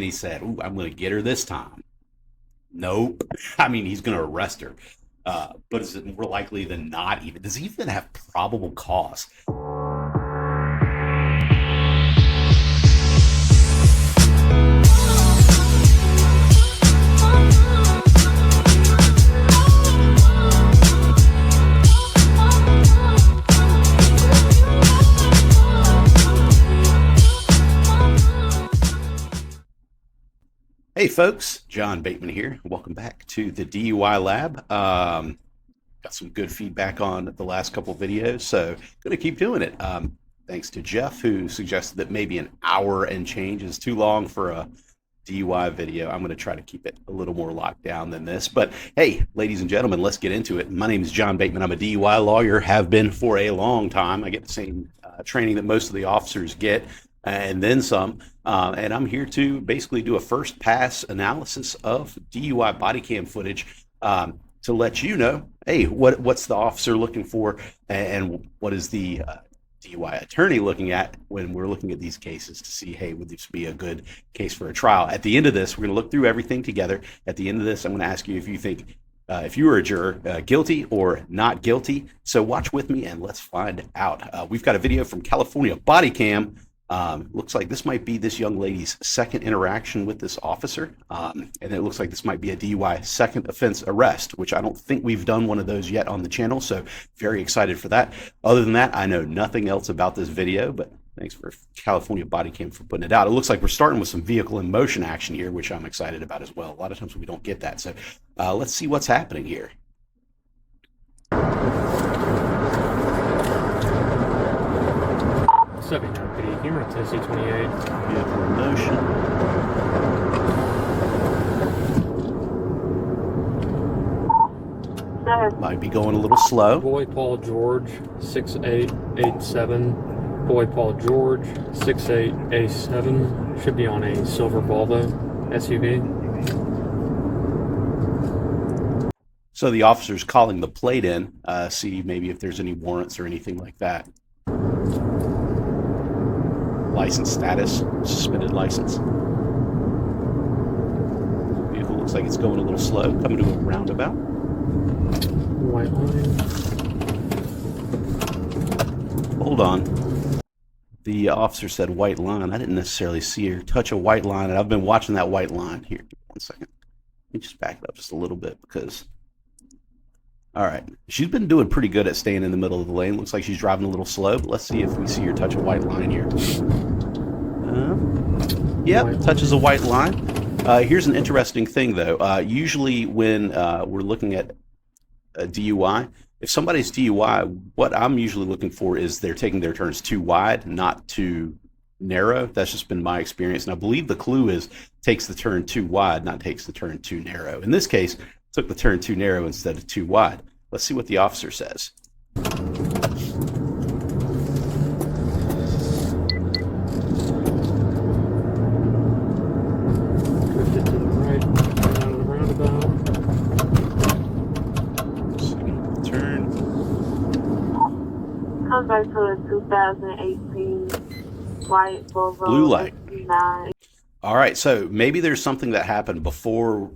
and he said, "Ooh, I'm going to get her this time." Nope. I mean, he's going to arrest her. But is it more likely than not? Even does he even have probable cause? Hey folks, John Bateman here. Welcome back to the DUI Lab. Got some good feedback on the last couple videos, so going to keep doing it. Thanks to Jeff, who suggested that maybe an hour and change is too long for a DUI video. I'm going to try to keep it a little more locked down than this. But hey, ladies and gentlemen, let's get into it. My name is John Bateman. I'm a DUI lawyer, have been for a long time. I get the same training that most of the officers get, and then some. And I'm here to basically do a first pass analysis of DUI body cam footage to let you know, hey, what's the officer looking for, and what is the DUI attorney looking at when we're looking at these cases to see, hey, would this be a good case for a trial? At the end of this, we're going to look through everything together. At the end of this, I'm going to ask you if you think, if you were a juror, guilty or not guilty. So watch with me and let's find out. We've got a video from California Body Cam. Looks like this might be this young lady's second interaction with this officer. And it looks like this might be a DUI second offense arrest, which I don't think we've done one of those yet on the channel. So very excited for that. Other than that, I know nothing else about this video, but thanks for California Body Cam for putting it out. It looks like we're starting with some vehicle in motion action here, which I'm excited about as well. A lot of times we don't get that. So let's see what's happening here. Subject PD, humor Tennessee 28. Vehicle in motion. Might be going a little slow. Boy Paul George 6887. Boy Paul George 6887. Should be on a silver Volvo SUV. So the officer's calling the plate in, see maybe if there's any warrants or anything like that. License status, suspended license. Vehicle looks like it's going a little slow, coming to a roundabout. White line. Hold on. The officer said white line. I didn't necessarily see her touch a white line, and I've been watching that white line. Here, give me 1 second. Let me just back it up just a little bit because... All right. She's been doing pretty good at staying in the middle of the lane. Looks like she's driving a little slow, but let's see if we see her touch a white line here. Yep, touches a white line. Here's an interesting thing, though. Usually when we're looking at a DUI, if somebody's DUI, what I'm usually looking for is they're taking their turns too wide, not too narrow. That's just been my experience. And I believe the clue is takes the turn too wide, not takes the turn too narrow. In this case, took the turn too narrow instead of too wide. Let's see what the officer says. Drifted to the right, out of the roundabout. Second turn. Comes back to a 2018 white Volvo. Blue light. 69. All right, so maybe there's something that happened before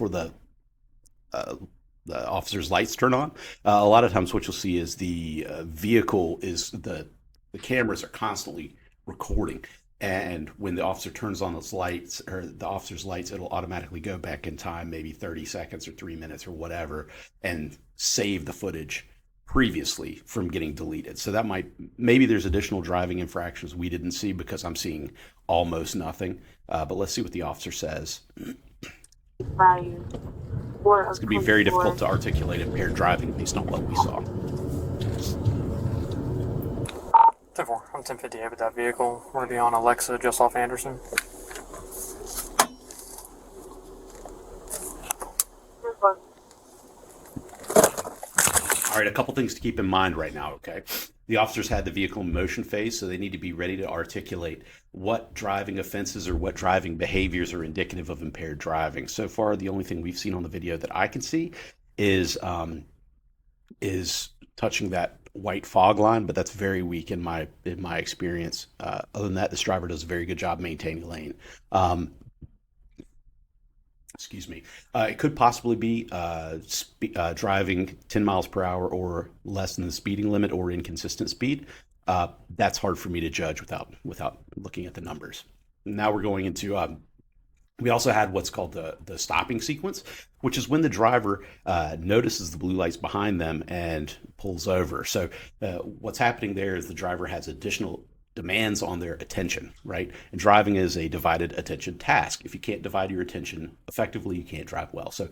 the officer's lights turn on. A lot of times what you'll see is the vehicle is the cameras are constantly recording, and when the officer turns on those lights, or the officer's lights, it'll automatically go back in time, maybe 30 seconds or 3 minutes or whatever, and save the footage previously from getting deleted. So that maybe there's additional driving infractions we didn't see because I'm seeing almost nothing. But let's see what the officer says. Value. It's going to be very difficult to articulate impaired driving based on what we saw. 10-4, I'm 1058 with that vehicle. We're going to be on Alexa just off Anderson. All right, a couple things to keep in mind right now, okay? The officers had the vehicle in motion phase, so they need to be ready to articulate what driving offenses or what driving behaviors are indicative of impaired driving. So far, the only thing we've seen on the video that I can see is touching that white fog line, but that's very weak in my experience. Other than that, this driver does a very good job maintaining lane. Um, excuse me. It could possibly be driving 10 miles per hour or less than the speeding limit or inconsistent speed. That's hard for me to judge without looking at the numbers. Now we're going into we also had what's called the stopping sequence, which is when the driver notices the blue lights behind them and pulls over. So what's happening there is the driver has additional demands on their attention, right? And driving is a divided attention task. If you can't divide your attention effectively, you can't drive well. So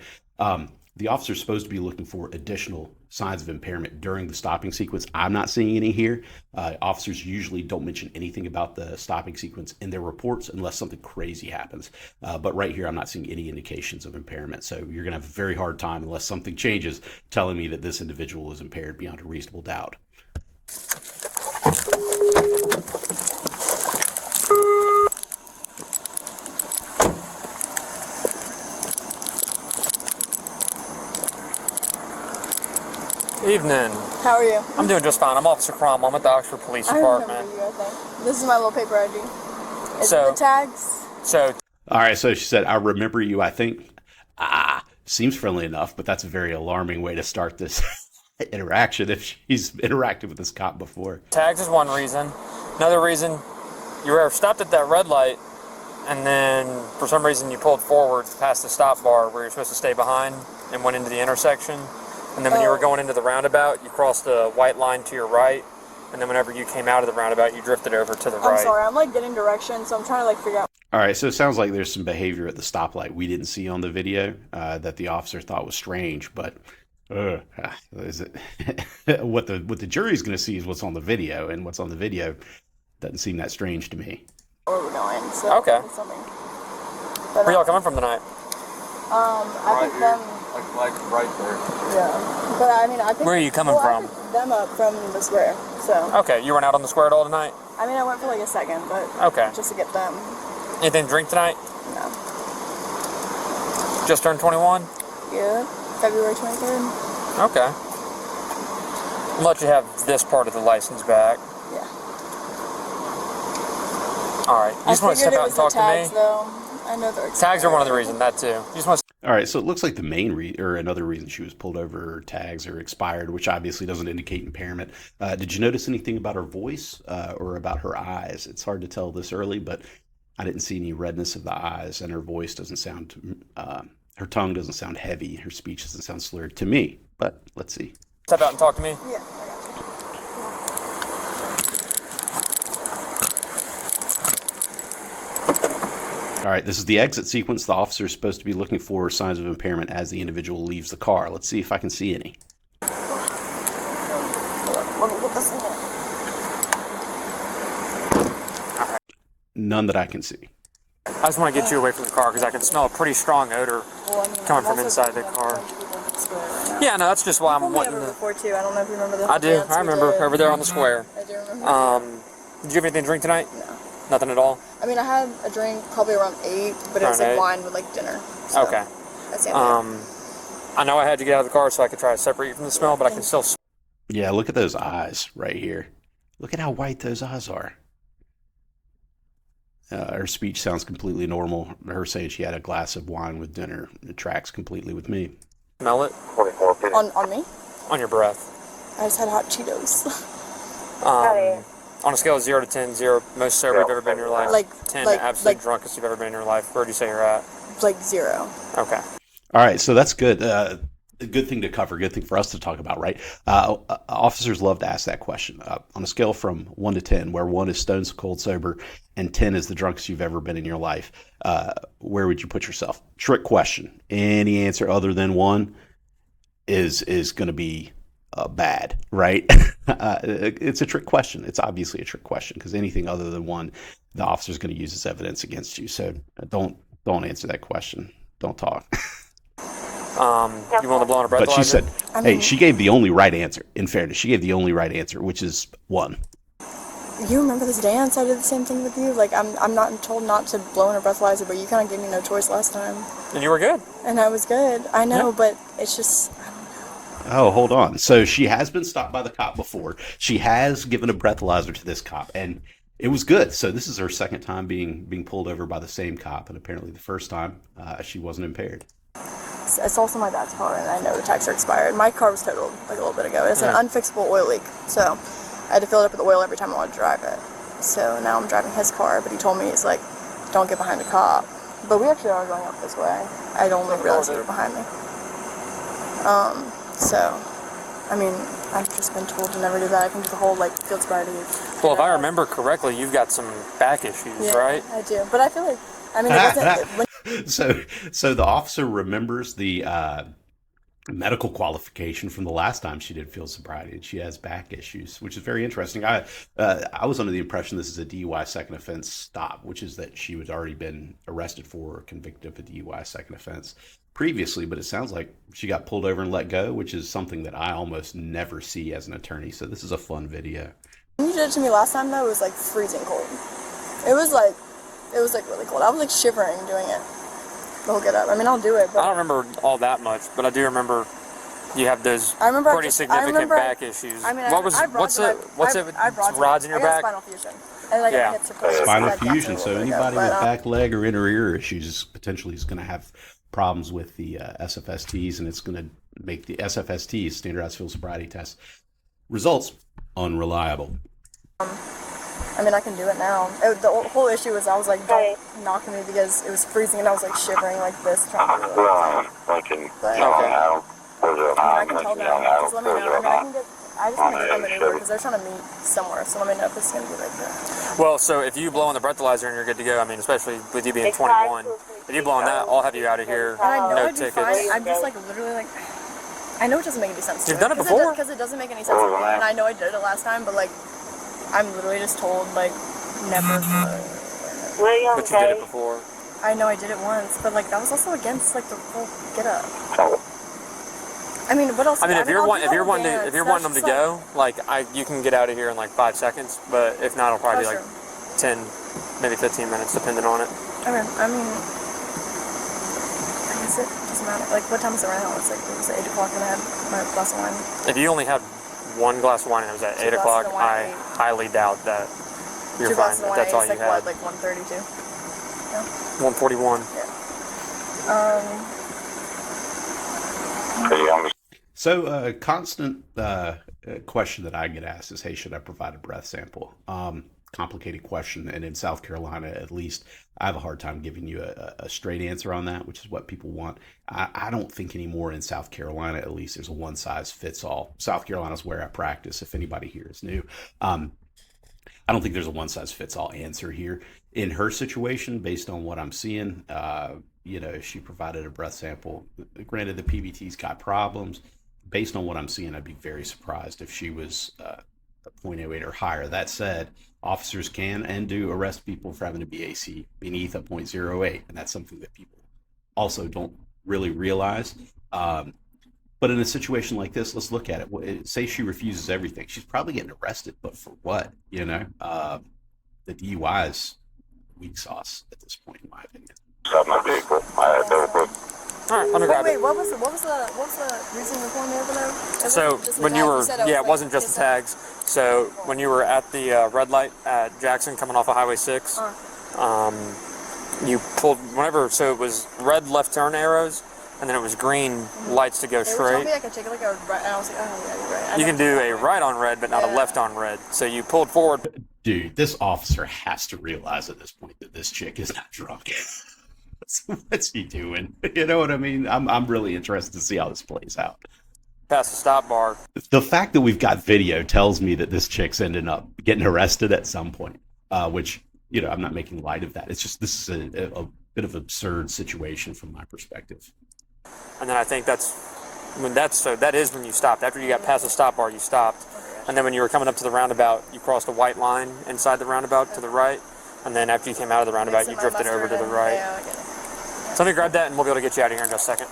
the officer is supposed to be looking for additional signs of impairment during the stopping sequence. I'm not seeing any here. Officers usually don't mention anything about the stopping sequence in their reports unless something crazy happens. But right here, I'm not seeing any indications of impairment. So you're going to have a very hard time unless something changes telling me that this individual is impaired beyond a reasonable doubt. Evening. How are you? I'm doing just fine. I'm Officer Cromwell. I'm at the Oxford Police I Department. remember you, I think. This is my little paper ID. Is So- it the tags? So, All right, so she said, I remember you, I think. Seems friendly enough, but that's a very alarming way to start this interaction if she's interacted with this cop before. tags is one reason. Another reason, you were stopped at that red light, and then for some reason you pulled forward past the stop bar where you're supposed to stay behind and went into the intersection. And then when you were going into the roundabout, you crossed the white line to your right. And then whenever you came out of the roundabout, you drifted over to the right. I'm sorry, I'm like getting directions, so I'm trying to like figure out. All right, so it sounds like there's some behavior at the stoplight we didn't see on the video that the officer thought was strange, but is it what the jury's going to see is what's on the video, and what's on the video doesn't seem that strange to me. Where we're going, so Okay. it's something. But, Where y'all coming from tonight? I think them, Like right there. yeah. But I mean, I think. Where are you coming I from? picked them up from the square, so. Okay, you weren't out on the square at all tonight? I mean, I went for like a second, but. Okay. Just to get them. Anything to drink tonight? No. Just turned 21? Yeah. February 23rd. Okay. I'll let you have this part of the license back. Yeah. Alright, you just want to step out and talk to tags, me? Though. I know they're Tags are one of the expired. reasons, that too. You just want to All right, so it looks like the main or another reason she was pulled over, tags are expired, which obviously doesn't indicate impairment. Did you notice anything about her voice or about her eyes? It's hard to tell this early, but I didn't see any redness of the eyes, and her voice doesn't sound, her tongue doesn't sound heavy, her speech doesn't sound slurred to me. But let's see. step out and talk to me? Yeah, I got you. All right, this is the exit sequence. The officer is supposed to be looking for signs of impairment as the individual leaves the car. Let's see if I can see any. Let me put this in there. None that I can see. I just want to get you away from the car because I can smell a pretty strong odor. Well, I mean, Coming I'm from also inside the thinking of car. going to the square right now. Yeah, no, that's just why I'm Pulled me wanting over to... before too. I don't know if you remember the I do. dance I we remember. did. Over there on the square. I do remember. Did you have anything to drink tonight? No. Nothing at all? I mean, I had a drink probably around 8, but it was Around like 8? wine with like dinner. So Okay. That's the end of it. I know I had to get out of the car so I could try to separate you from the smell, but I can still... Yeah, look at those eyes right here. Look at how white those eyes are. Her speech sounds completely normal. Her saying she had a glass of wine with dinner, it tracks completely with me. Smell it 24 feet. On me? on your breath. I just had hot Cheetos. On a scale of 0 to 10, 0 most sober you've ever been in your life, Like- 10 like- absolute like- drunkest you've ever been in your life. Where would you say you're at? Like 0. Okay. All right, so that's good. A good thing to cover, good thing for us to talk about, right? Officers love to ask that question. On a scale from 1 to 10, where 1 is stone cold sober and 10 is the drunkest you've ever been in your life, where would you put yourself? Trick question. Any answer other than 1 is going to be bad, right? It's a trick question. It's obviously a trick question because anything other than 1, the officer's going to use as evidence against you. So don't answer that question. Don't talk. You want to blow on a breathalyzer? But she said, I hey, mean- she gave the only right answer. In fairness, she gave the only right answer, which is 1. You remember this dance? I did the same thing with you. Like, I'm not told not to blow in a breathalyzer, but you kind of gave me no choice last time. And you were good. And I was good. I know, Yeah. but it's just, I don't know. Oh, hold on. So she has been stopped by the cop before. She has given a breathalyzer to this cop, and it was good. So this is her second time being pulled over by the same cop, and apparently the first time she wasn't impaired. It's also my dad's car, and I know the tags are expired. My car was totaled like a little bit ago. It's an unfixable oil leak, so I had to fill it up with oil every time I wanted to drive it. So now I'm driving his car, but he told me, he's like, don't get behind a cop. But we actually are going up this way. I don't only realize they were behind me. So, I mean, I've just been told to never do that. I can do the whole, like, field sobriety. Well, if I remember correctly, you've got some back issues, right? I do. But I feel like, I mean, it wasn't... So the officer remembers the medical qualification from the last time she did field sobriety, and she has back issues, which is very interesting. I was under the impression this is a DUI second offense stop, which is that she had already been arrested for or convicted of a DUI second offense previously, but it sounds like she got pulled over and let go, which is something that I almost never see as an attorney. So this is a fun video. When you did it to me last time, though, it was like freezing cold. It was like really cold. I was like shivering doing it. The whole get up. I mean, I'll do it, but I don't remember all that much, but I do remember you have those pretty significant back issues. I mean, what's it? Rods in your back? Spinal fusion. And like Yeah. Spinal fusion. So anybody with back, leg, or inner ear issues potentially is going to have problems with the SFSTs, and it's going to make the SFSTs, standardized field sobriety test results, unreliable. I mean, I can do it now. The whole issue was I was like, don't knock me because it was freezing and I was like shivering like this trying to do it. But, I mean, I can tell them. Just let me know. I mean, I just want to get them an Uber because they're trying to meet somewhere. So let me know if this is going to be right there. Well, so if you blow on the breathalyzer and you're good to go, I mean, especially with you being 21, if you blow on that, I'll have you out of here. And I know No I'd be tickets. fine. I'm just like literally like, I know it doesn't make any sense to You've me. done it before? Because it doesn't make any sense to me. And I know I did it last time, but like, I'm literally just told like, never. But you did it before. I know I did it once, but like that was also against like the whole get up. I mean, what else? I mean, if you're wanting dance, them to go, like you can get out of here in like 5 seconds. But if not, it'll probably be like 10, maybe 15 minutes, depending on it. Okay, I mean, I guess it doesn't matter. Like, what time is it right now? It's like, it was 8 o'clock and I had my glass of wine. If you only had one glass of wine and it was at 8 o'clock, I highly doubt that you're fine. If that's all you like, had. what, like 1:32? Yeah. 141. Yeah. So a constant question that I get asked is, hey, should I provide a breath sample? Complicated question. And in South Carolina, at least, I have a hard time giving you a straight answer on that, which is what people want. I don't think anymore in South Carolina, at least, there's a one size fits all. South Carolina is where I practice, if anybody here is new. I don't think there's a one size fits all answer here. In her situation, based on what I'm seeing, if she provided a breath sample, granted the PBT's got problems. Based on what I'm seeing, I'd be very surprised if she was a 0.08 or higher. That said, officers can and do arrest people for having a BAC beneath a 0.08, and that's something that people also don't really realize. But in a situation like this, let's look at it. Say she refuses everything. She's probably getting arrested, but for what? The DUI is weak sauce at this point, in my opinion. All right, let me grab Wait, it. what was the reason you're pulling me over there? So when you were, it wasn't just the tags. So when you were at the red light at Jackson coming off of Highway 6, you pulled so it was red left turn arrows, and then it was green lights to go They were telling straight. me I could take like a right, and I was like, oh yeah, you're right. You can do a right on red, but not a left on red. So you pulled forward. Dude, this officer has to realize at this point that this chick is not drunk. What's he doing? You know what I mean? I'm really interested to see how this plays out. Past the stop bar. The fact that we've got video tells me that this chick's ending up getting arrested at some point, which, I'm not making light of that. It's just, this is a bit of an absurd situation from my perspective. And then I think that is when you stopped. After you got past the stop bar, you stopped. And then when you were coming up to the roundabout, you crossed a white line inside the roundabout to the right. And then after you came out of the roundabout, you drifted over to the right. Yeah, I get it. So let me grab that and we'll be able to get you out of here in just a second.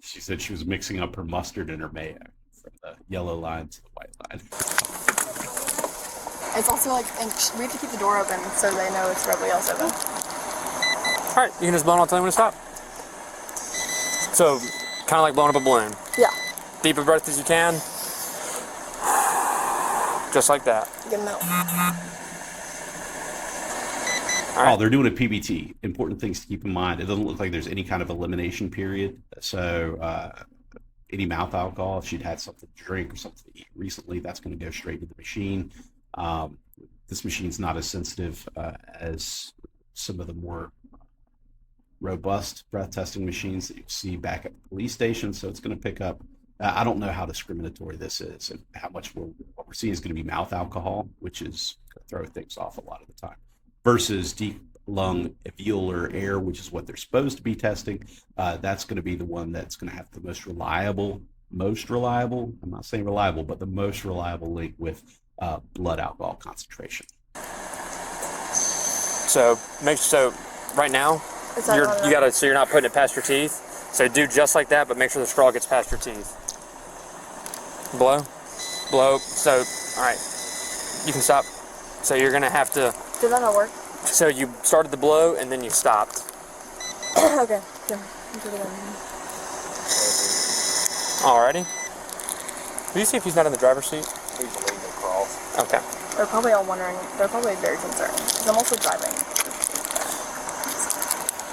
She said she was mixing up her mustard and her mayo from the yellow line to the white line. It's also like, and we have to keep the door open so they know it's for everybody else open. All right, you can just blow and I'll tell you when to stop. So Kind of like blowing up a balloon. Yeah. Deep a breath as you can. Just like that. Get them out. All right. Oh, they're doing a PBT. Important things to keep in mind. It doesn't look like there's any kind of elimination period. So any mouth alcohol, if she'd had something to drink or something to eat recently, that's going to go straight to the machine. This machine's not as sensitive as some of the more robust breath testing machines that you'll see back at the police station. So it's going to pick up. I don't know how discriminatory this is and how much what we're seeing is going to be mouth alcohol, which is going to throw things off a lot of the time, versus deep lung alveolar air, which is what they're supposed to be testing. That's going to be the one that's going to have the most reliable, I'm not saying reliable, but the most reliable link with blood alcohol concentration. So right now, you're not putting it past your teeth. So do just like that, but make sure the straw gets past your teeth. Blow. So, all right, you can stop. So you're gonna have to. Did that not work? So you started the blow and then you stopped. Okay. Yeah. Alrighty. Will you see if he's not in the driver's seat? He's leaning across. Okay. They're probably all wondering. They're probably very concerned. 'Cause I'm also driving.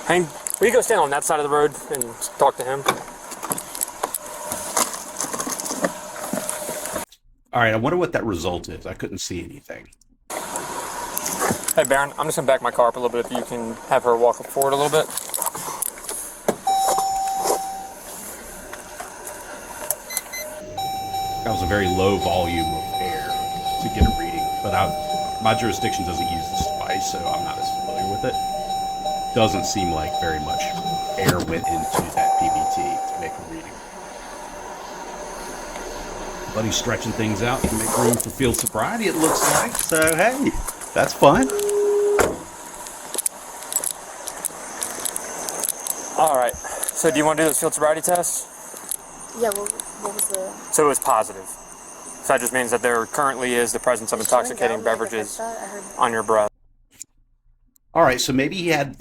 Hank, will you go stand on that side of the road and talk to him? All right, I wonder what that result is. I couldn't see anything. Hey, Baron, I'm just gonna back my car up a little bit if you can have her walk forward a little bit. That was a very low volume of air to get a reading, but my jurisdiction doesn't use this device, so I'm not as familiar with it. Doesn't seem like very much air went into that PBT to make a reading. Buddy's stretching things out to make room for field sobriety, it looks like. So, hey, that's fun. All right. So do you want to do this field sobriety test? Yeah. What was the? So it was positive. So that just means that there currently is the presence of intoxicating beverages on your breath. All right, so maybe he had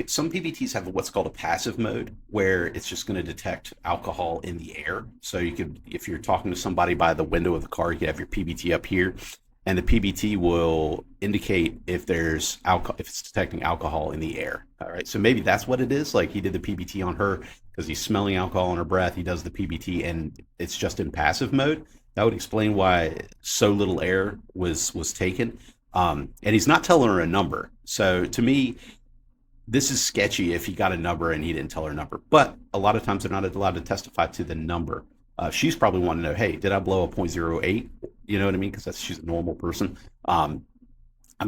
some PBTs have what's called a passive mode, where it's just going to detect alcohol in the air. So you could, if you're talking to somebody by the window of the car, you could have your PBT up here, and the PBT will indicate if there's alcohol, if it's detecting alcohol in the air. All right, so maybe that's what it is. Like he did the PBT on her because he's smelling alcohol in her breath. He does the PBT, and it's just in passive mode. That would explain why so little air was taken. And he's not telling her a number. So to me, this is sketchy if he got a number and he didn't tell her a number. But a lot of times they're not allowed to testify to the number. She's probably wanting to know, hey, did I blow a 0.08? You know what I mean? Because she's a normal person. I'm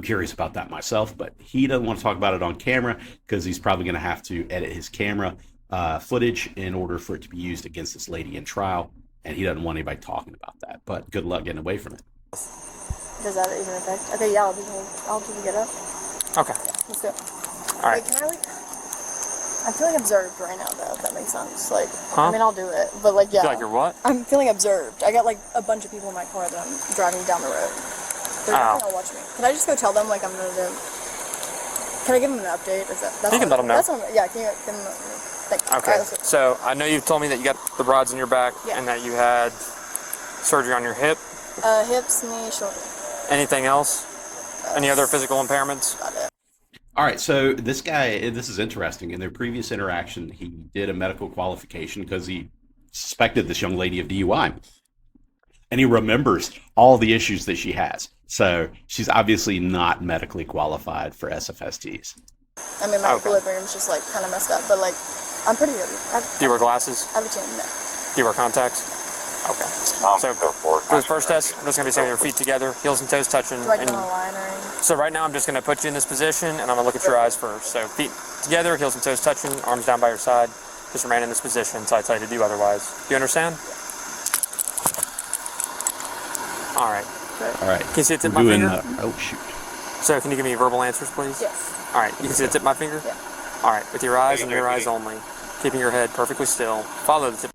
curious about that myself, but he doesn't want to talk about it on camera because he's probably going to have to edit his camera footage in order for it to be used against this lady in trial. And he doesn't want anybody talking about that. But good luck getting away from it. Does that even affect? Okay, yeah, I'll do get up. Okay. Let's do it. All right. Wait, can I I'm feeling observed right now, though, if that makes sense. Like, Huh? I mean, I'll do it, but like, yeah. You feel like you're what? I'm feeling observed. I got like a bunch of people in my car that I'm driving down the road. They're Oh. gonna watch me. Can I just go tell them like I'm gonna do? Can I give them an update? Is that? That's You can let them know. That's what yeah. Can you give them? Thank you. Okay. All right, let's go. So I know you've told me that you got the rods in your back Yeah. and that you had surgery on your hip. Hips, knee, shoulder. Anything else? Any other physical impairments? Got it. All right, so this guy, this is interesting. In their previous interaction, he did a medical qualification because he suspected this young lady of DUI. And he remembers all the issues that she has. So she's obviously not medically qualified for SFSTs. I mean, my Okay. equilibrium's just like kind of messed up, but like, I'm pretty good. Do you wear glasses? I have a chin. No. Do you wear contacts? Okay. So for this first test, I'm just going to be saying your feet together, heels and toes touching. Do I And do a line or anything? so right now I'm just going to put you in this position and I'm going to look at your eyes first. So feet together, heels and toes touching, arms down by your side. Just remain in this position until I tell you to do otherwise. Do you understand? All right. All right. Can you see the tip of We're my doing, finger? oh, shoot. So can you give me verbal answers, please? Yes. All right. You can see the tip of my finger? Yeah. All right. With your eyes and your eyes only. Keeping your head perfectly still. Follow the tip.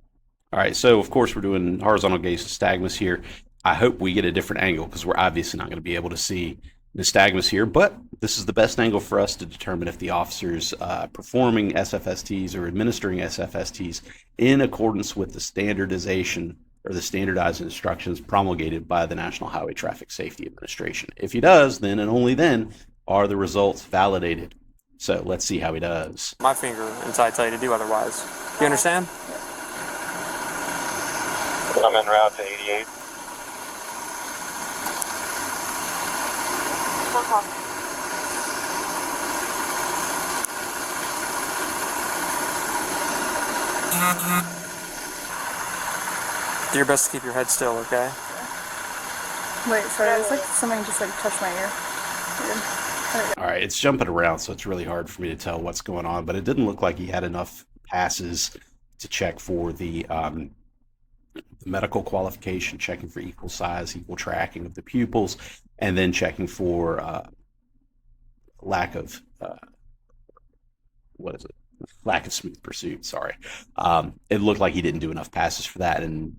All right, so of course we're doing horizontal gaze nystagmus here. I hope we get a different angle because we're obviously not going to be able to see nystagmus here, but this is the best angle for us to determine if the officer's performing SFSTs or administering SFSTs in accordance with the standardization or the standardized instructions promulgated by the National Highway Traffic Safety Administration. If he does, then and only then are the results validated. So let's see how he does. My finger until I tell you to do otherwise. You understand? I'm en route to 88. Do your best to keep your head still, okay? Wait, sorry, it was like something just like touched my ear. Weird. All right, it's jumping around, so it's really hard for me to tell what's going on, but it didn't look like he had enough passes to check for the medical qualification, checking for equal size, equal tracking of the pupils, and then checking for lack of lack of smooth pursuit. Sorry. It looked like he didn't do enough passes for that, and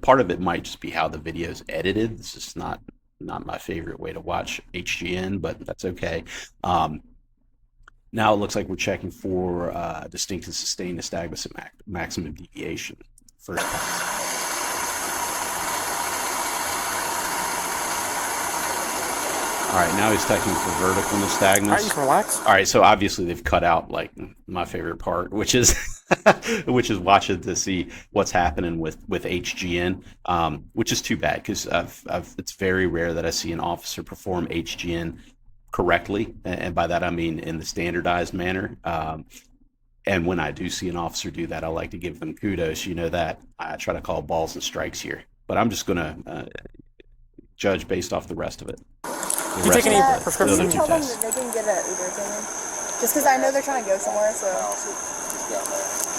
part of it might just be how the video's edited. This is not my favorite way to watch HGN, but that's okay. Now it looks like we're checking for distinct and sustained nystagmus at maximum deviation. First pass. All right, now he's checking for vertical nystagmus. All right, you can relax. All right, so obviously they've cut out like my favorite part, which is which is watching to see what's happening with HGN, which is too bad because it's very rare that I see an officer perform HGN correctly, and by that I mean in the standardized manner. And when I do see an officer do that, I like to give them kudos. You know that I try to call balls and strikes here, but I'm just gonna judge based off the rest of it. Do you take any prescription? Can you tell them that they can get an Uber opinion? Just because I know they're trying to go somewhere, so.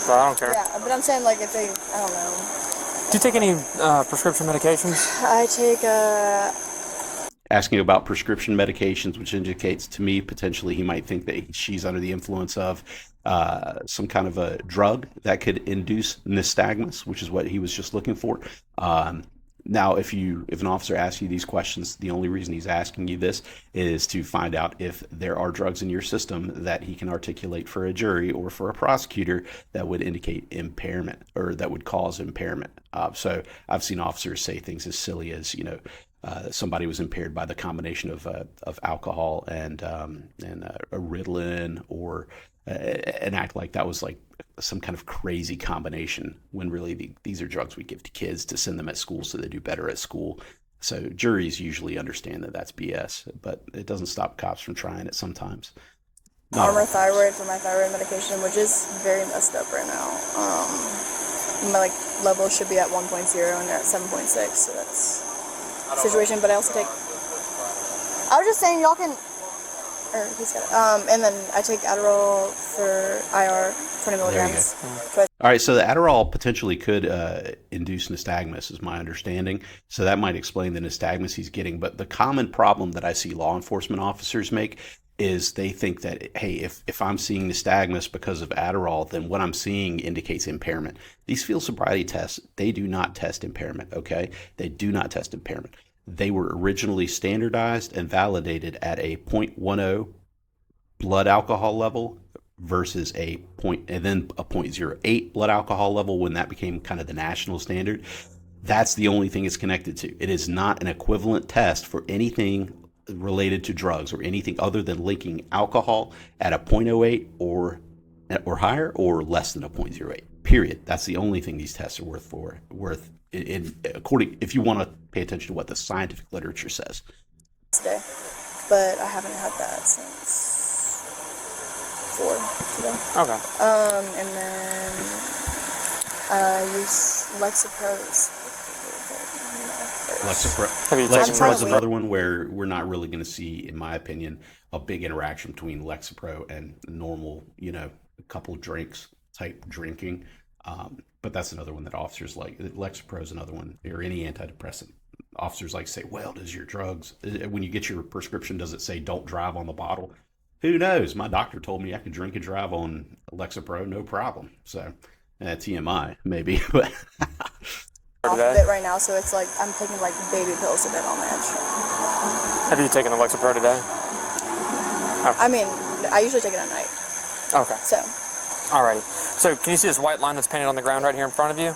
So I don't care. Yeah, but I'm saying like if they, I don't know. Do you take any prescription medications? I take Asking about prescription medications, which indicates to me potentially he might think that she's under the influence of some kind of a drug that could induce nystagmus, which is what he was just looking for. Now, if an officer asks you these questions, the only reason he's asking you this is to find out if there are drugs in your system that he can articulate for a jury or for a prosecutor that would indicate impairment or that would cause impairment. So I've seen officers say things as silly as, somebody was impaired by the combination of alcohol and a Ritalin, or an act like that was like some kind of crazy combination, when really these are drugs we give to kids to send them at school so they do better at school. So juries usually understand that that's BS, but it doesn't stop cops from trying it sometimes. Armor thyroid for my thyroid medication, which is very messed up right now. My level should be at 1.0 and they're at 7.6, so that's the situation. But I also take. I was just saying y'all can. Or he's got it. And then I take Adderall for IR, 20 milligrams. All right, so the Adderall potentially could induce nystagmus, is my understanding. So that might explain the nystagmus he's getting. But the common problem that I see law enforcement officers make is they think that, hey, if I'm seeing nystagmus because of Adderall, then what I'm seeing indicates impairment. These field sobriety tests, they do not test impairment, okay? They do not test impairment. They were originally standardized and validated at a 0.10 blood alcohol level versus and then a 0.08 blood alcohol level when that became kind of the national standard. That's the only thing it's connected to. It is not an equivalent test for anything related to drugs or anything other than linking alcohol at a 0.08 or higher or less than a 0.08. Period. That's the only thing these tests are worth. If you want to pay attention to what the scientific literature says. Today, but I haven't had that since 4 today. Okay. And then I use Lexapro. Lexapro is another one where we're not really going to see, in my opinion, a big interaction between Lexapro and normal, a couple drinks type drinking. But that's another one that officers like. Lexapro is another one, or any antidepressant. Officers like to say, well, does your drugs, when you get your prescription, does it say don't drive on the bottle? Who knows? My doctor told me I could drink and drive on Lexapro, no problem. So, TMI, maybe. But off of it right now, so it's like I'm taking like baby pills a bit on edge. Have you taken the Lexapro today? I mean, I usually take it at night. Okay. So. Alrighty. So can you see this white line that's painted on the ground right here in front of you?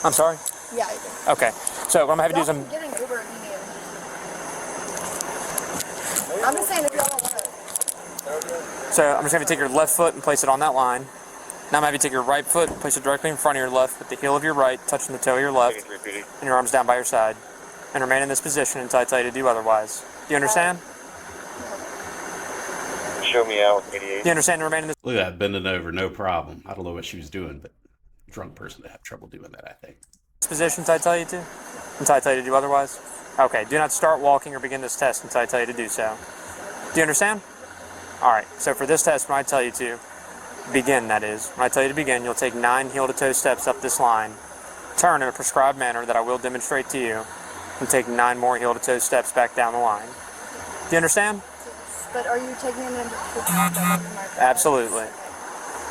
I'm sorry? Yeah, I do. Okay. So what I'm going to have you do is I'm getting Uber and Indian. I'm just saying if y'all don't want to. So I'm just going to take your left foot and place it on that line. Now I'm going to have you take your right foot and place it directly in front of your left with the heel of your right touching the toe of your left and your arms down by your side. And remain in this position until I tell you to do otherwise. Do you understand? Show me out, 88. Do you understand to remain in this Look at that, bending over, no problem. I don't know what she was doing, but drunk person would have trouble doing that, I think. position until I tell you to? Until I tell you to do otherwise? Okay, do not start walking or begin this test until I tell you to do so. Do you understand? Alright, so for this test, when I tell you to begin, that is, when I tell you to begin, you'll take 9 heel-to-toe steps up this line, turn in a prescribed manner that I will demonstrate to you, and take 9 more heel-to-toe steps back down the line. Do you understand? But are you taking it into account? Absolutely.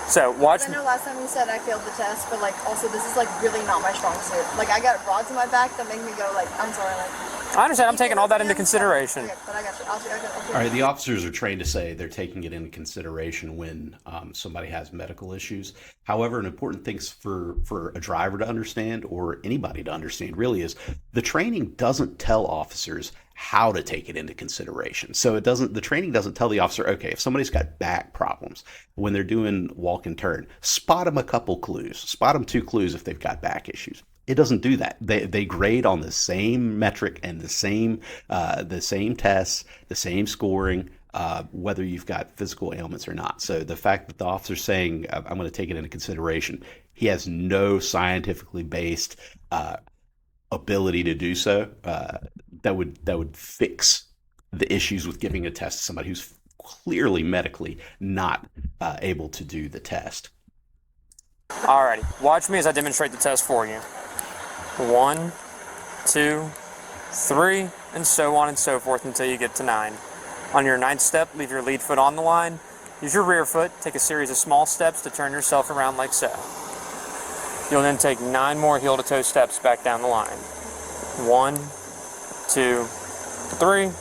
So watch. I know last time you said I failed the test, but like also this is like really not my strong suit. Like I got rods in my back that make me go like, I'm sorry, like. I understand. I'm taking all that into consideration. Okay, but I got you. I'll All right, the officers are trained to say they're taking it into consideration when somebody has medical issues. However, an important thing for a driver to understand, or anybody to understand really, is the training doesn't tell officers how to take it into consideration. So the training doesn't tell the officer, okay, if somebody's got back problems when they're doing walk and turn, spot them a couple clues, spot them 2 clues if they've got back issues. It doesn't do that. They grade on the same metric and the same tests, the same scoring, whether you've got physical ailments or not. So the fact that the officer's saying, I'm going to take it into consideration, he has no scientifically based ability to do so that would fix the issues with giving a test to somebody who's clearly medically not able to do the test. Alrighty, watch me as I demonstrate the test for you. 1, 2, 3, and so on and so forth until you get to 9. On your 9th step, leave your lead foot on the line. Use your rear foot. Take a series of small steps to turn yourself around like so. You'll then take 9 more heel-to-toe steps back down the line. 1, 2, 3,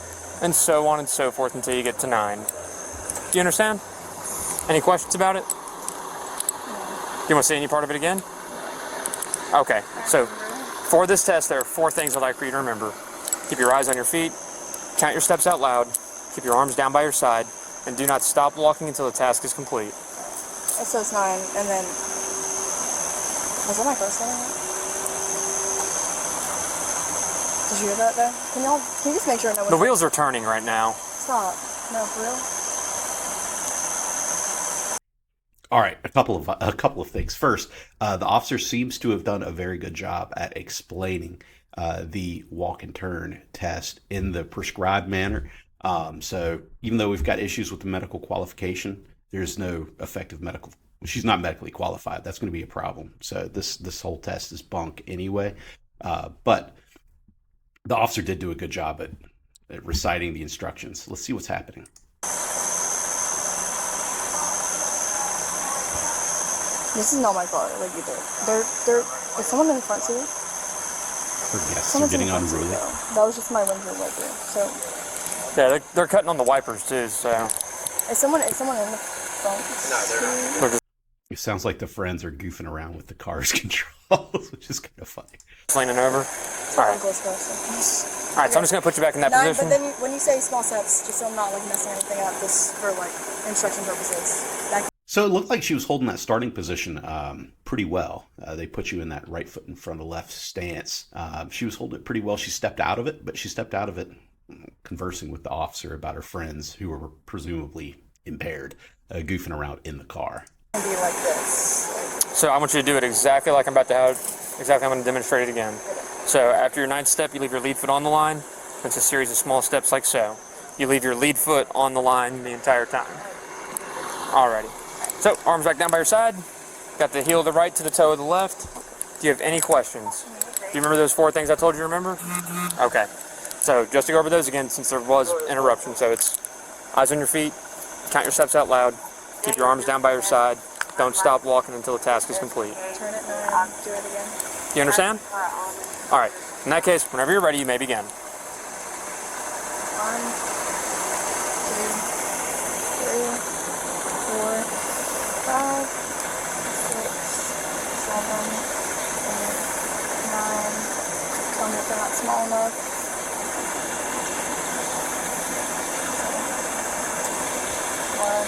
and so on and so forth until you get to 9. Do you understand? Any questions about it? Do you want to say any part of it again? Okay, so for this test, there are 4 things I'd like for you to remember. Keep your eyes on your feet, count your steps out loud, keep your arms down by your side, and do not stop walking until the task is complete. So it's 9, and then... Was that my first one? Did you hear that though? Can you just make sure no one... The wheels are turning right now. Stop. No, for real? All right, a couple of things. First, the officer seems to have done a very good job at explaining the walk and turn test in the prescribed manner. So even though we've got issues with the medical qualification, there's no effective medical. She's not medically qualified. That's going to be a problem. So this whole test is bunk anyway. But the officer did do a good job at reciting the instructions. Let's see what's happening. This is not my car, like either. They're is someone in the front seat? Yes, Someone's getting in the front unruly. seat, though. That was just my windshield wiper. So Yeah, they're cutting on the wipers too, so... is someone in the front seat? It sounds like the friends are goofing around with the car's controls, which is kind of funny. Leaning over. Alright. Alright, so I'm just going to put you back in that 9, position. but then when you say small steps, just so I'm not like messing anything up, just for like instruction purposes. So it looked like she was holding that starting position pretty well. They put you in that right foot in front of left stance. She was holding it pretty well. She stepped out of it, but she stepped out of it conversing with the officer about her friends who were presumably impaired, goofing around in the car. Be like this. So I want you to do it exactly like I'm about to have, exactly I'm going to demonstrate it again. So after your 9th step, you leave your lead foot on the line. It's a series of small steps like so. You leave your lead foot on the line the entire time. Alrighty. So arms back down by your side. Got the heel of the right to the toe of the left. Do you have any questions? Do you remember those 4 things I told you to remember? Okay. So just to go over those again, since there was interruption. So it's eyes on your feet, count your steps out loud, keep your arms down by your side, don't stop walking until the task is complete. Turn it 9, do it again. You understand? Alright. In that case, whenever you're ready, you may begin. 1, 2, 3, 4, 5, 6, 7, 8, 9. Tell me if they're not small enough. 1,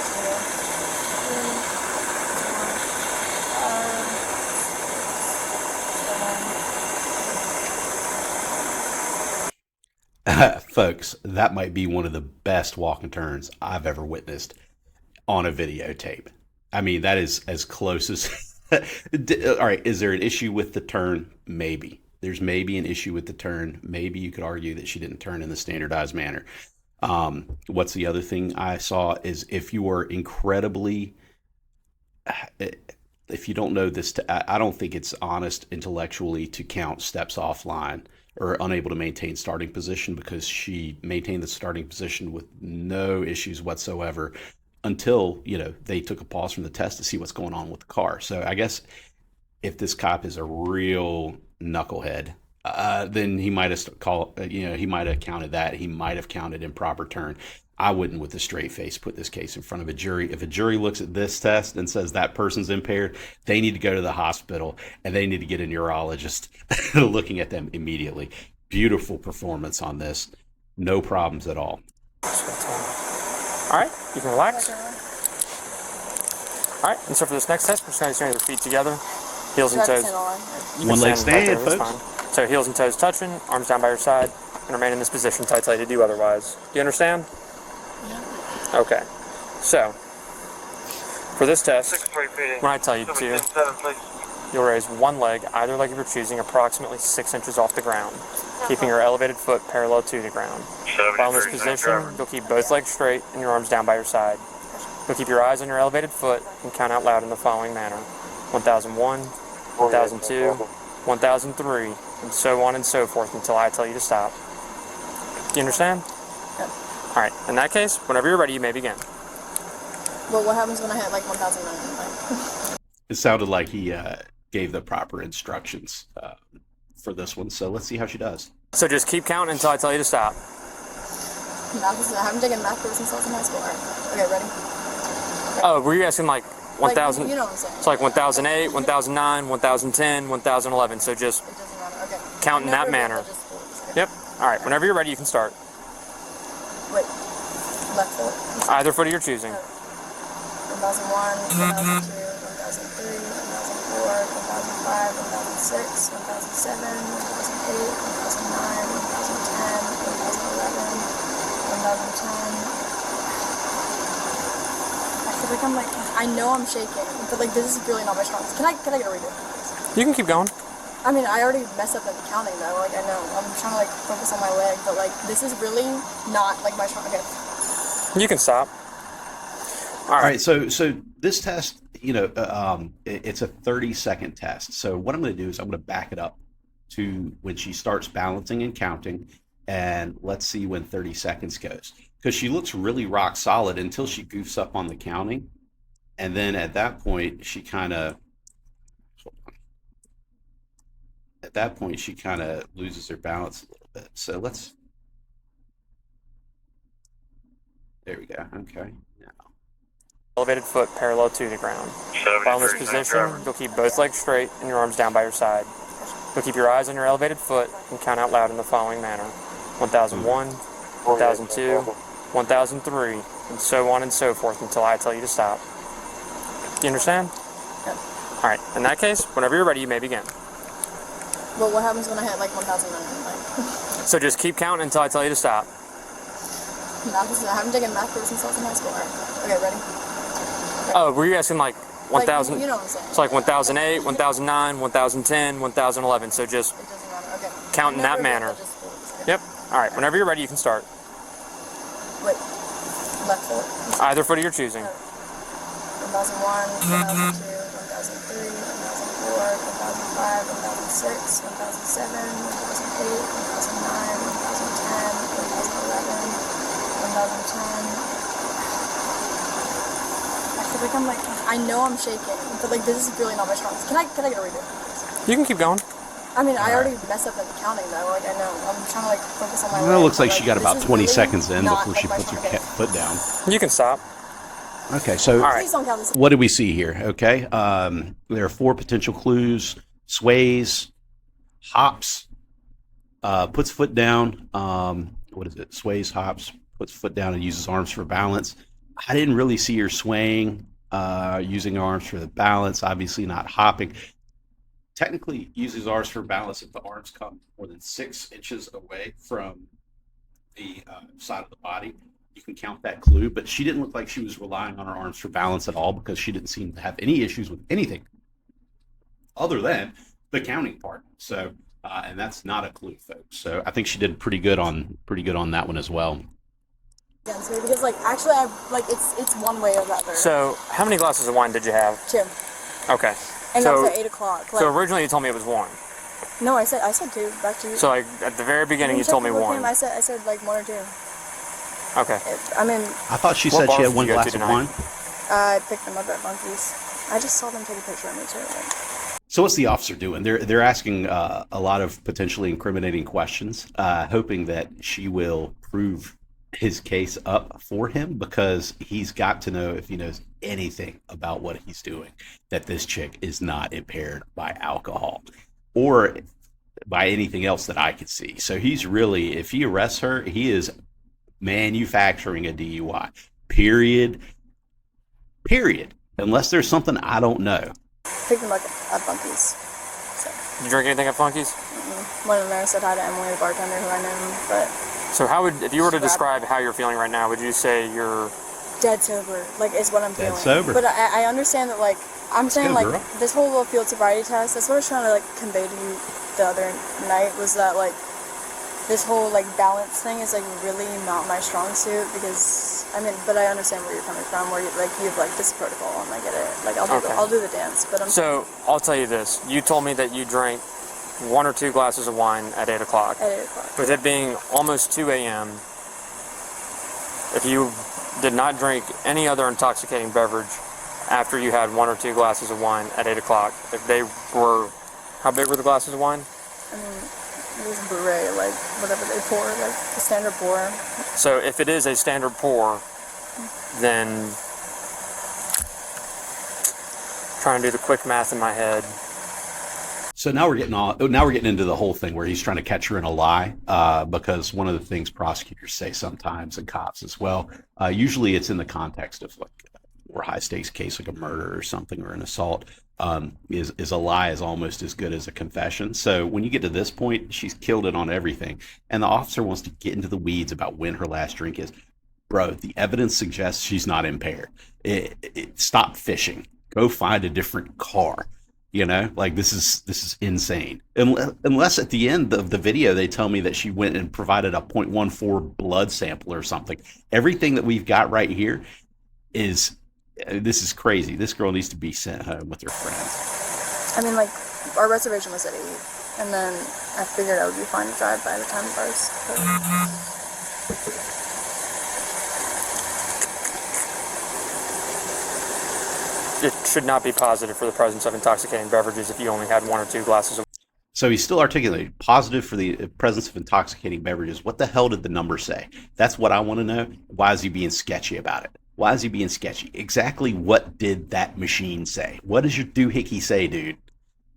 2, 3, 4, 5, 6, 7. Folks, that might be one of the best walk and turns I've ever witnessed on a videotape. I mean, that is as close as. All right, is there an issue with the turn? Maybe. There's maybe an issue with the turn. Maybe you could argue that she didn't turn in the standardized manner. What's the other thing I saw is if you are incredibly. If you don't know this, I don't think it's honest intellectually to count steps offline or unable to maintain starting position, because she maintained the starting position with no issues whatsoever until, they took a pause from the test to see what's going on with the car. So I guess if this cop is a real knucklehead, then he might have he might have counted that. He might have counted improper turn. I wouldn't, with a straight face, put this case in front of a jury. If a jury looks at this test and says that person's impaired, they need to go to the hospital and they need to get a neurologist looking at them immediately. Beautiful performance on this. No problems at all. All right, you can relax. All right, and so for this next test, we're just going to stand your feet together, heels and toes. One leg stand, folks. Fine. So heels and toes touching, arms down by your side, and remain in this position until I tell you to do otherwise. Do you understand? Yeah. Okay. So, for this test, when I tell you to, you'll raise one leg, either leg of your choosing, approximately 6 inches off the ground, keeping your elevated foot parallel to the ground. While in this position, you'll keep both legs straight and your arms down by your side. You'll keep your eyes on your elevated foot and count out loud in the following manner: 1001, 1002, 1003, and so on and so forth until I tell you to stop. Do you understand? Yep. All right. In that case, whenever you're ready, you may begin. But what happens when I hit like 1009? It sounded like he gave the proper instructions for this one. So let's see how she does. So just keep counting until I tell you to stop. I haven't taken math course since I was in high school. All right. Okay, ready? Oh, were you asking like 1000? Like, you know what I'm saying. It's like 1008, 1009, 1010, 1011. So just It doesn't matter. Okay. count in that manner. Yep. All right. Whenever you're ready, you can start. Wait. Left foot. Either foot of your choosing. 1001, 1002, 1003, 1004, 1005, 1006, 1007, 1008, 1009, 1010, 1011, 1010. I feel like I know I'm shaking, but like this is really not my strongest. Can I get a redo? You can keep going. I mean, I already messed up at the counting though. Like I know I'm trying to like focus on my leg, but like this is really not like my strong. Okay. You can stop. All right. So this test, it's a 30-second test. So what I'm going to do is I'm going to back it up to when she starts balancing and counting, and let's see when 30 seconds goes. Because she looks really rock solid until she goofs up on the counting. And then at that point, she kind of loses her balance a little bit. So there we go. Okay. Now. Elevated foot parallel to the ground. While in this position, you'll keep both legs straight and your arms down by your side. You'll keep your eyes on your elevated foot and count out loud in the following manner: 1001, 1002, 1003, and so on and so forth until I tell you to stop. Do you understand? Yep. All right. In that case, whenever you're ready, you may begin. But what happens when I hit like 1009? So just keep counting until I tell you to stop. I haven't taken math course since I was in high school. All right. Okay, ready? Oh, were you asking like 1000? Like, you know what I'm saying. It's like 1008, 1009, 1010, 1011. So just It doesn't matter. Okay. count in that manner. Yep. All right. Whenever you're ready, you can start. Wait. Left foot. Either foot of your choosing. 1001, 1002, 1003, 1004, 1005, 1006, 1007, 1008, 1009, 1010, 1011, 1010. I feel like I know I'm shaking, but like this is really not my strongest. Can I get a redo? You can keep going. I mean, I already messed up at the counting though. Like I know, I'm trying to like focus on my. Well, it looks like but, she got this about is 20 really seconds in not, before like, she my puts her target. foot down. You can stop. Okay, so All right. Please don't count this. what do we see here? Okay, there are 4 potential clues: sways, hops, puts foot down. What is it? Sways, hops, puts foot down, and uses arms for balance. I didn't really see her swaying, using arms for the balance. Obviously, not hopping. Technically, uses arms for balance if the arms come more than 6 inches away from the side of the body. You can count that clue, but she didn't look like she was relying on her arms for balance at all because she didn't seem to have any issues with anything other than the counting part. So, and that's not a clue, folks. So I think she did pretty good on that one as well. Against me because like actually I like it's one way or the other. So, how many glasses of wine did you have? 2. Okay. And So- that was at 8 o'clock. Like, So originally you told me it was 1. no, I said 2. Back to you. So like at the very beginning you check told me with 1. him, I said like 1 or 2. Okay. I mean, I thought she What said she bars had 1 did you go glass to of tonight? wine. I picked them up at Monkey's. I just saw them take a picture of me too. Like, So what's the officer doing? They're asking a lot of potentially incriminating questions, hoping that she will prove his case up for him because he's got to know, if he knows anything about what he's doing, that this chick is not impaired by alcohol or by anything else that I could see. So he's really, if he arrests her, he is manufacturing a DUI. Period. Unless there's something I don't know. picked them up at Monkey's. So, Did you drink anything at Funky's? one of them there said hi to Emily, the bartender who I knew, but So how would, if you were to describe how you're feeling right now, would you say you're dead sober, like is what I'm Dead feeling. sober. But I understand that like I'm saying go, like girl. this whole little field sobriety test. That's what I was trying to like convey to you the other night was that like this whole like balance thing is like really not my strong suit because I mean, but I understand where you're coming from. Where you like you have like this protocol and I get it. Like Okay. I'll do the dance, but I'm So I'll tell you this. You told me that you drank 1 or 2 glasses of wine at 8 o'clock. at 8 o'clock. With it being almost 2 a.m., if you did not drink any other intoxicating beverage after you had 1 or 2 glasses of wine at 8 o'clock, if they were, how big were the glasses of wine? I mean, it was beret, like whatever they pour, like the standard pour. So if it is a standard pour, then trying to do the quick math in my head. So now we're getting into the whole thing where he's trying to catch her in a lie, because one of the things prosecutors say sometimes, and cops as well, usually it's in the context of like a more high stakes case like a murder or something or an assault, is a lie is almost as good as a confession. So when you get to this point, she's killed it on everything, and the officer wants to get into the weeds about when her last drink is. Bro, the evidence suggests she's not impaired. Stop fishing. Go find a different car. You know, like this is insane. Unless at the end of the video they tell me that she went and provided a 0.14 blood sample or something. Everything that we've got right here is this is crazy. This girl needs to be sent home with her friends. I mean, like our reservation was at 8, and then I figured I would be fine to drive by the time of ours. But... It should not be positive for the presence of intoxicating beverages if you only had 1 or 2 glasses of. So he's still articulating positive for the presence of intoxicating beverages. What the hell did the number say? That's what I want to know. Why is he being sketchy about it? Why is he being sketchy? Exactly what did that machine say? What does your doohickey say, dude?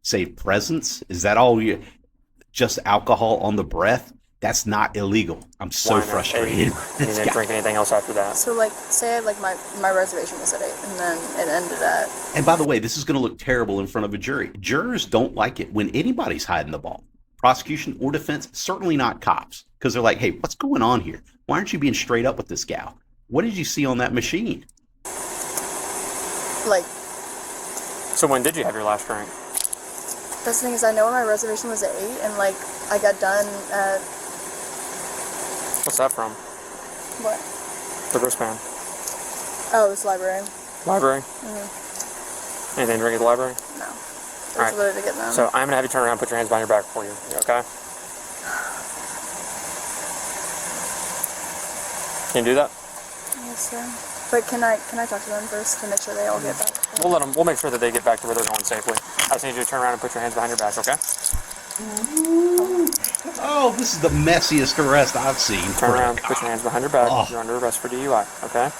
Say presence? Is that all you? Just alcohol on the breath? That's not illegal. I'm so wine at frustrated. 8. You didn't drink anything else after that. So, like, say, like, my reservation was at 8, and then it ended at... And by the way, this is going to look terrible in front of a jury. Jurors don't like it when anybody's hiding the ball. Prosecution or defense, certainly not cops. Because they're like, hey, what's going on here? Why aren't you being straight up with this gal? What did you see on that machine? Like, So when did you have your last drink? that's the thing is I know my reservation was at 8, and, like, I got done at... What's that from? What? The wristband. Oh, it was library. Library? Mm-hmm. Anything to drink at the library? No. It was Alright. literally to get them. So I'm going to have you turn around and put your hands behind your back for you. You okay? Can you do that? Yes, sir. But can I talk to them first to make sure they all get back? We'll make sure that they get back to where they're going safely. I just need you to turn around and put your hands behind your back, okay? Oh, this is the messiest arrest I've seen. Turn around, put your hands behind your back. Oh. You're under arrest for DUI, okay?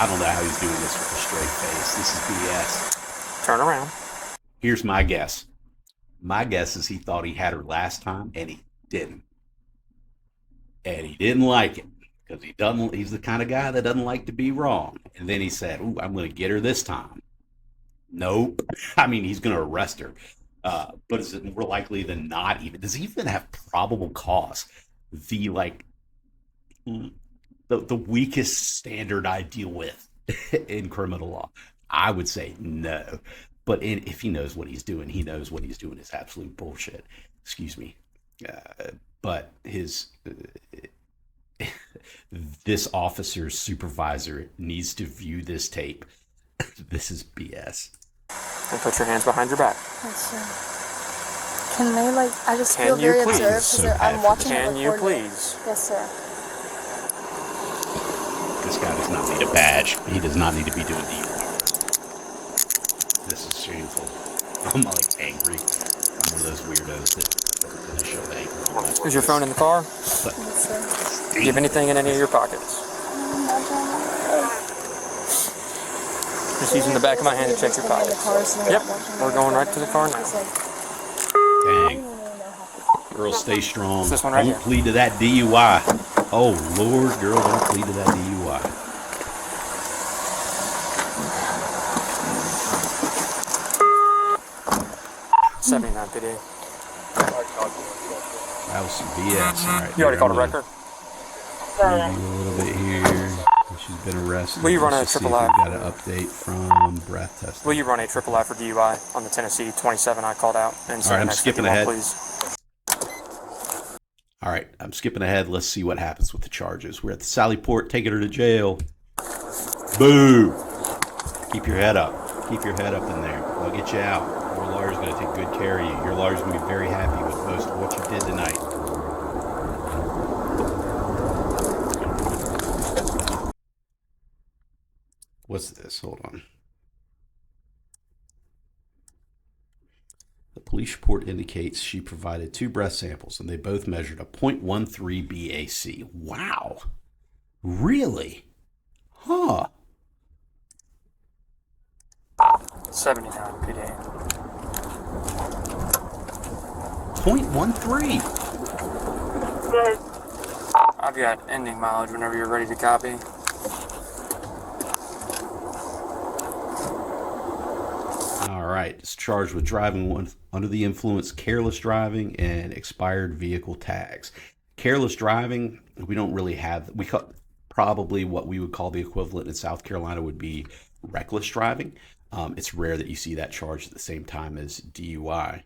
I don't know how he's doing this with a straight face. This is BS. Turn around. Here's my guess. My guess is he thought he had her last time, and he didn't. And he didn't like it because he's the kind of guy that doesn't like to be wrong. And then he said, "Ooh, I'm going to get her this time." Nope. I mean, he's going to arrest her. But is it more likely than not even? Does he even have probable cause? The weakest standard I deal with in criminal law. I would say no. But if he knows what he's doing, he knows what he's doing is absolute bullshit. Excuse me. But this officer's supervisor needs to view this tape. This is BS. And put your hands behind your back. Can they, like, I just Can feel you very please? observed So because bad I'm for watching it Can you recorded. please? Yes, sir. This guy does not need a badge. He does not need to be doing DUI. This is shameful. I'm like angry. I'm one of those weirdos that doesn't really show anger. Is your phone in the car? But Yes, sir. Do you have anything in any of your pockets? Just using the back of my hand to check your pockets. Yep, we're going right to the car now. dang. Girl, stay strong. It's this one right Don't here. plead to that DUI. Oh, Lord, girl, don't plead to that DUI. $79 PD. That was some BS. All right, You already called a I'm gonna record? preview a little bit here. She's been arrested. Will you run Let's a just see if triple we've I? got an update from breath testing. Will you run a triple I for DUI on the Tennessee 27 I called out? And All right, I'm next skipping 51, ahead. please. All right, I'm skipping ahead. Let's see what happens with the charges. We're at the Sally Port, taking her to jail. Boo! Keep your head up. Keep your head up in there. They'll get you out. Your lawyer's going to take good care of you. Your lawyer's going to be very happy with most of what you did tonight. What's this? Hold on. The police report indicates she provided 2 breath samples and they both measured a 0.13 BAC. Wow. Really? Huh. 79 PD. 0.13. Good. I've got ending mileage whenever you're ready to copy. All right. It's charged with driving under the influence, careless driving, and expired vehicle tags. Careless driving, we don't really have. Probably what we would call the equivalent in South Carolina would be reckless driving. It's rare that you see that charged at the same time as DUI.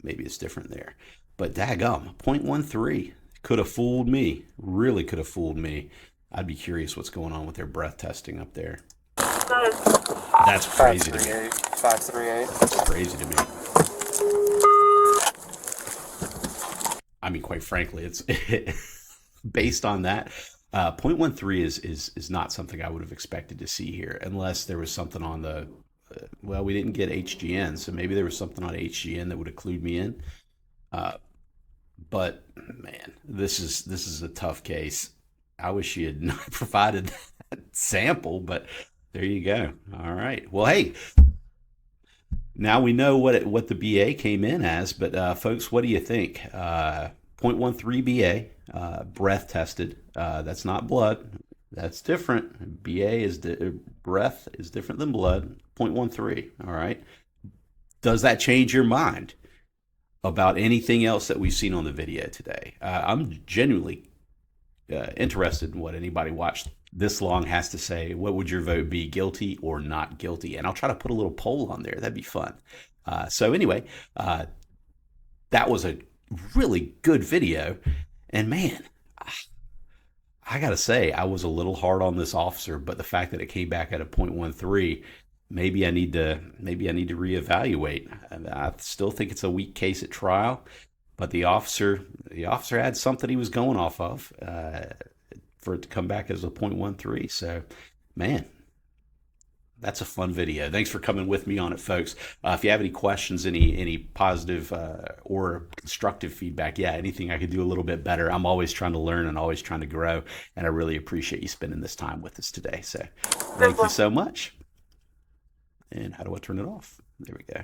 Maybe it's different there. But daggum, 0.13 could have fooled me. Really could have fooled me. I'd be curious what's going on with their breath testing up there. Good. That's crazy to me. 538. That's crazy to me. I mean, quite frankly, it's based on that. 0.13 is not something I would have expected to see here, unless there was something on the. Well, we didn't get HGN, so maybe there was something on HGN that would have clued me in. But man, this is a tough case. I wish she had not provided that sample, but there you go. All right. Well, hey, now we know what the BA came in as, but folks, what do you think? 0.13 BA, breath tested. That's not blood. That's different. BA is breath is different than blood. 0.13. All right. Does that change your mind about anything else that we've seen on the video today? I'm genuinely interested in what anybody watched this long has to say. What would your vote be, guilty or not guilty? And I'll try to put a little poll on there. That'd be fun. So anyway, that was a really good video. And man, I got to say, I was a little hard on this officer, but the fact that it came back at a 0.13, maybe I need to reevaluate. I still think it's a weak case at trial, but the officer had something he was going off of for it to come back as a 0.13. So, man, That's a fun video. Thanks for coming with me on it, folks. If you have any questions, any positive or constructive feedback, yeah, anything I could do a little bit better, I'm always trying to learn and always trying to grow. And I really appreciate you spending this time with us today. So thank you so much. And how do I turn it off? There we go.